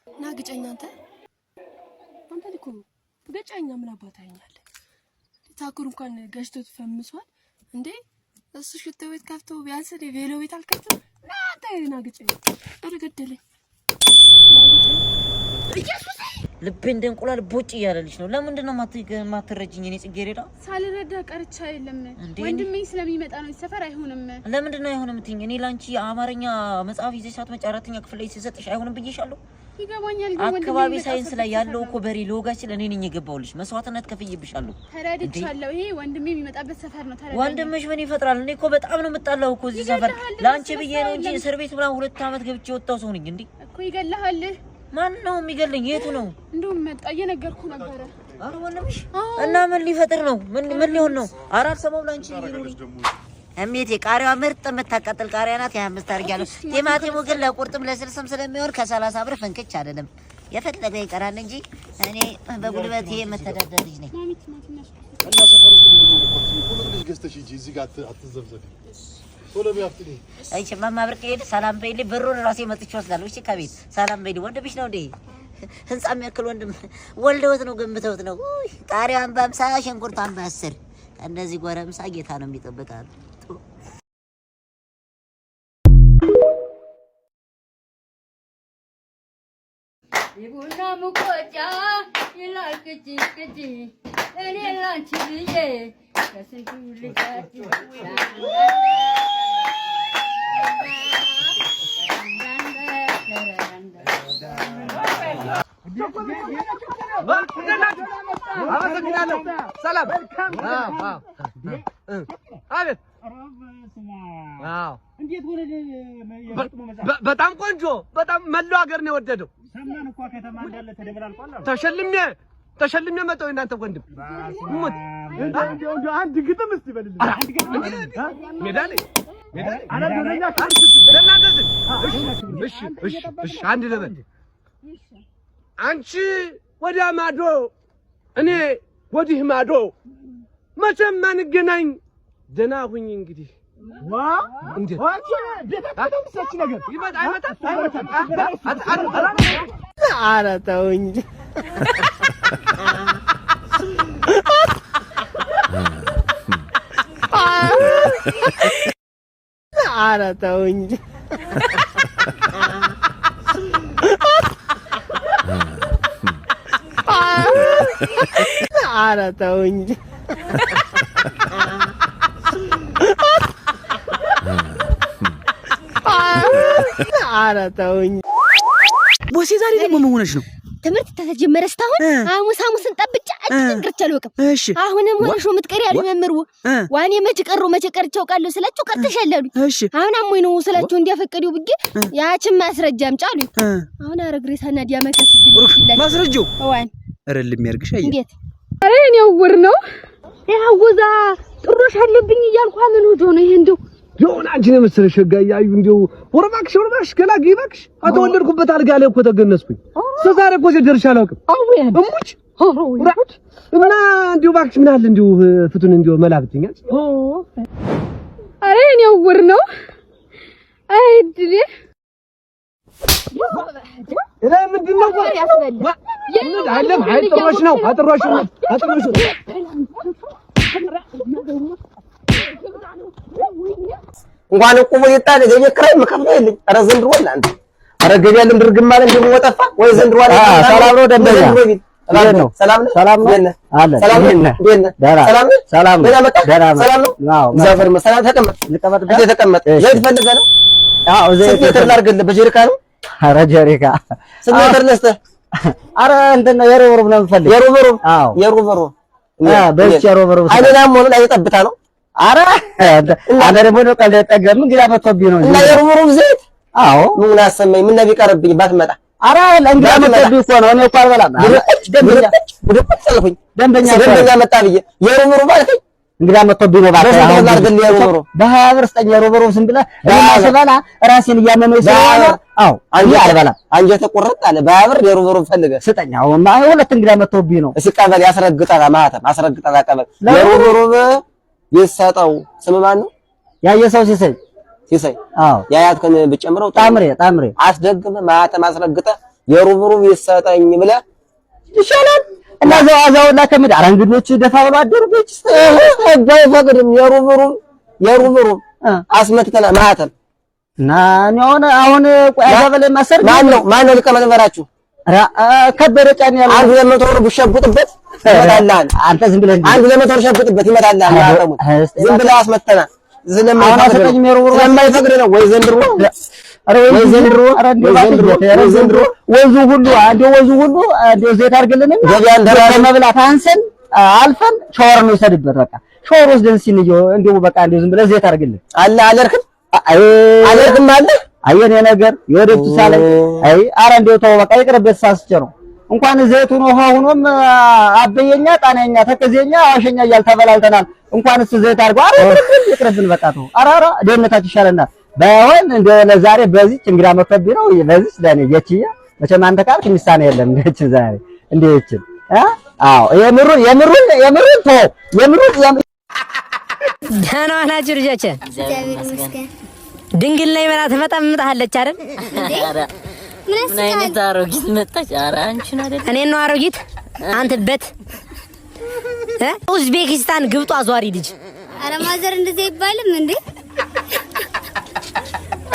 ናግጨኛ አንተ ልኮ ገጫኛ ምን አባታኛለ ታኩር እንኳን ገሽቶት ፈምሷል እንዴ እሱ ሽቶ ቤት ከፍቶ ቢያንስ ቬሎ ቤት አልከፍተው ናታ ናግጨኛ አረገደለኝ ኢየሱስ ልቤ እንደንቁላል ቦጭ ያለልሽ ነው ለምንድን ነው ማትረጅኝ እኔ ጽጌሬዳ ሳልረዳ ቀርቻ አይደለም ወንድሜ ስለሚመጣ ነው ሰፈር አይሆንም ለምንድን ነው አይሆንም ትኝ እኔ ላንቺ አማርኛ መጽሐፍ ይዘሻት መጫራተኛ ክፍል ላይ ሲሰጥሽ አይሆንም ብዬሻለሁ ይገባኛል አካባቢ ሳይንስ ላይ ያለው እኮ በሪ ሎጋችን እኔ ነኝ የገባውልሽ መስዋዕትነት ከፍይብሻለሁ ተረድቻለሁ ይሄ ወንድሜ የሚመጣበት ሰፈር ነው ተረድቻለሁ ወንድምሽ ምን ይፈጥራል እኔ እኮ በጣም ነው የምጣላው እኮ እዚህ ሰፈር ላንቺ ብዬ ነው እንጂ እስር ቤት ምናምን 2 አመት ገብቼ ወጣው ሰው ነኝ እንዴ እኮ ይገላል ማን ነው የሚገለኝ የቱ ነው እንደውም መጣ እየነገርኩ ነበር አረ ወንድምሽ እና ምን ሊፈጥር ነው ምን ሊሆን ነው አራር ሰሞን ላንቺ ይሉኝ እሜቴ ቃሪያዋ ምርጥ የምታቃጥል ቃሪያ ናት 25 አርጋለሁ ቲማቲሙ ግን ለቁርጥም ለስልስም ስለሚሆን ከ30 ብር ፍንክች አይደለም የፈለገ ይቀራል እንጂ እኔ በጉልበቴ መተዳደር ልጅ ነኝ እና ሰፈሩ ሁሉ ልጅ ገዝተሽ ሂጂ እዚህ ጋር አትዘብዘቢ ቶሎ ቢያፍጥኝ አይቼ ማማብርቅ ሄድ ሰላም በይልኝ ብሩን ራሴ መጥቼ ወስዳለሁ እሺ ከቤት ሰላም በይልኝ ወንድምሽ ነው እንዴ ህንጻም ያክል ወንድም ወልደውት ነው ገምተውት ነው ቃሪያውን በ50 ሽንኩርቷን በ10 እንደዚህ ጎረምሳ ጌታ ነው የሚጠብቃል ይቡና ሙቆጫ ይላልክጂ ክጂ እኔ ላንቺ ብዬ ከስንቱ ልጋት ሰላም አቤት እንዴት ሆነ በጣም ቆንጆ በጣም መላው ሀገር ነው የወደደው ሰማን እኮ ከተማ እንዳለ ተደበላልቋል ተሸልሜ መጣሁ እናንተ ወንድም ሞት እንደው አንድ ግጥም እስቲ በልልኝ አንድ ግጥም ሜዳሌ አላደረኛ ለናንተ እሺ አንድ ለበል አንቺ ወዲያ ማዶ እኔ ወዲህ ማዶ መቼም አንገናኝ ደህና ሁኝ እንግዲህ ዋ እንዴ አንቺ ቤታችሁ ሰች ነገር አይመጣ ኧረ ተውኝ ኧረ ተውኝ ኧረ ተውኝ ኧረ ተውኝ ቦሴ ዛሬ ደግሞ ምን ሆነሽ ነው ትምህርት ተጀመረ እስካሁን ሐሙስን ጠብጫ እንግርቻ አልወቅም አሁንም ሆነሽ ምትቀሪ ያሉ መምሩ ዋኔ መች ቀርቸው ቃሉ ስላችሁ ቀርተሻለሉ አሁን አሞይ ነው ስላችሁ እንዲያፈቀዱ ብዬ ያችን ማስረጃም ጫሉ አሁን አረግሬሳና ዲያመከስ ይልኝ ማስረጃው ዋን አረልም ያርግሽ አይ እንዴት አረ እኔ ወር ነው ያውዛ ጥሩሽ አለብኝ እያልኩ ምን ወዶ ነው ይሄ እንደው ጆና አንቺ ነው መሰለሽ ሸጋያዩ እንደው ወርባክሽ ገላጊ ባክሽ አተወለድኩበት አልጋ ላይ እኮ ተገነስኩኝ ዛሬ እኮ ደርሻ አላውቅም እሙች እና እንደው ባክሽ ምን አለ እንደው ፍቱን እንደው መላብትኛል አረ እኔ ወር ነው አይድል ምንድን ነው አይደለም አጥሮሽ ነው እንኳን ቁሞ ይጣል ገበ ክራይ መከፍለው የለኝ አረ ዘንድሮ አንተ አረ ገበያ ልንድርግም ማለት እንደው ወጣፋ ወይ ዘንድሮ አለ ሰላም ነው ደንበኛ ሰላም ነው አለ ሰላም ነው ሰላም ነው አዎ ዘፈር መሰላም ተቀመጥ ተቀመጥ ዘይት ፈልገህ ነው አዎ ዘይት ተላርገለ በጀሪካ ነው አረ ጀሪካ ስንት ነስተ አረ እንትን ነው የሮበሮብ ነው ፈልግ የሮበሮብ በእቺ የሮበሮብ አይደለም ሆነ ላይ ጠብታ ነው አረ አንተ ደግሞ ነው ቀልድ ጠገም እንግዲህ አመጣብኝ ነው እና የሩሩም ዘይት አዎ ምን አሰማኝ ምን ነቢ ቀርብኝ ባትመጣ አረ ለእንግዲህ አመጣብኝ እኮ ነው እኔ እኮ አልበላም ደንበኛ መጣ ብዬ የሩሩ ማለት እንግዲህ አመጣብኝ ነው ባታ አሁን አርገል የሩሩ በ20 ብር ስጠኝ የሩሩ ስም ብለህ እኔ ማሰባላ ራሴን እያመመኝ ስለሆነ አዎ አንተ አልበላም አንጀ ተቆረጥ አለ በ20 ብር የሩሩ ፈልገህ ስጠኝ አሁን ማ ሁለት እንግዲህ አመጣብኝ ነው እሺ ቀበል ያስረግጣላ ማህተም አስረግጣላ ቀበል የሩሩ የሰጠው ስም ማን ነው ያየሰው ሲሰይ አዎ ያያት ከነ ብጨምረው ታምሬ አስደግመ ማህተም አስረግጠ የሩብሩብ ይሰጠኝ ብለህ ይሻላል። እና ዘዋዛውና ከመድ አራንግዶች ደፋ ብሎ አደረበች ህግ አይፈቅድም። የሩብሩብ አስመትተና ማህተም እና አሁን ቆይ አዛበለ ማሰር ማን ነው ሊቀመንበራችሁ? ከበደ ጫን ያለው 100 ብር ብሸጉጥበት ይመጣልሃል። አንተ ዝም ብለህ 100 ብር ሸጉጥበት ይመጣልሃል። ያጠሙት ዝም ብለህ አስመተና ስለማይፈቅድ ነው ወይ ዘንድሮ ወዙ ሁሉ አንዴ ዘይት አድርግልን መብላት አንሰን አልፈን ሻወር ነው ይሰድበት። በቃ ሻወር ወስደን ሲንየው እንደው በቃ እንደው ዝም ብለህ ዘይት አድርግልን አለርክም አለ አየኔ ነገር የወደብቱ ሳላይ አረ እንደው ተው በቃ ይቅርበት። ሳስቸ ነው እንኳን ዘይቱ ነው ሆኖም አበየኛ ጣናኛ ተከዘኛ አሸኛ እያልተበላልተናል። እንኳንስ ዘይት አድርገው አረ ይቅርብን በቃ ተው። አራ ደህንነታችን ይሻለናል። ባይሆን እንደ ለዛሬ በዚህ እንግዳ መከብ ነው በዚህ ለኔ የቺያ መቼም አንተ ካልክ ሚሳኔ የለም ነች ዛሬ እንዴት አዎ የምሩን ተው የምሩን ደህና ናችሁ ልጆቼ? እግዚአብሔር ይመስገን። ድንግል ነኝ ብላ ትመጣለች አይደል? ምን አይነት አሮጊት መጣች? ኧረ አንቺን አይደል? እኔን ነው አሮጊት? አንተ በት ኡዝቤኪስታን ግብጧ አዟሪ ልጅ። ኧረ ማዘር እንደዚህ አይባልም እንዴ?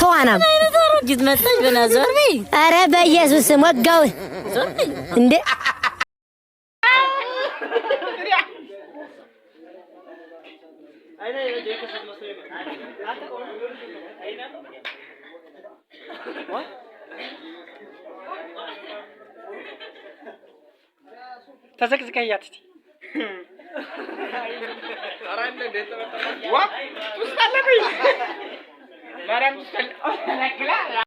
ተዋናም አሮጊት መጣች በናዘር በይ። ኧረ በኢየሱስ ስም ወጋው እንዴ! ተዘቅዝቀያት እስቲ አራንደ ደተመጣ ዋ ቱስታለበይ ማርያም ቱስታለ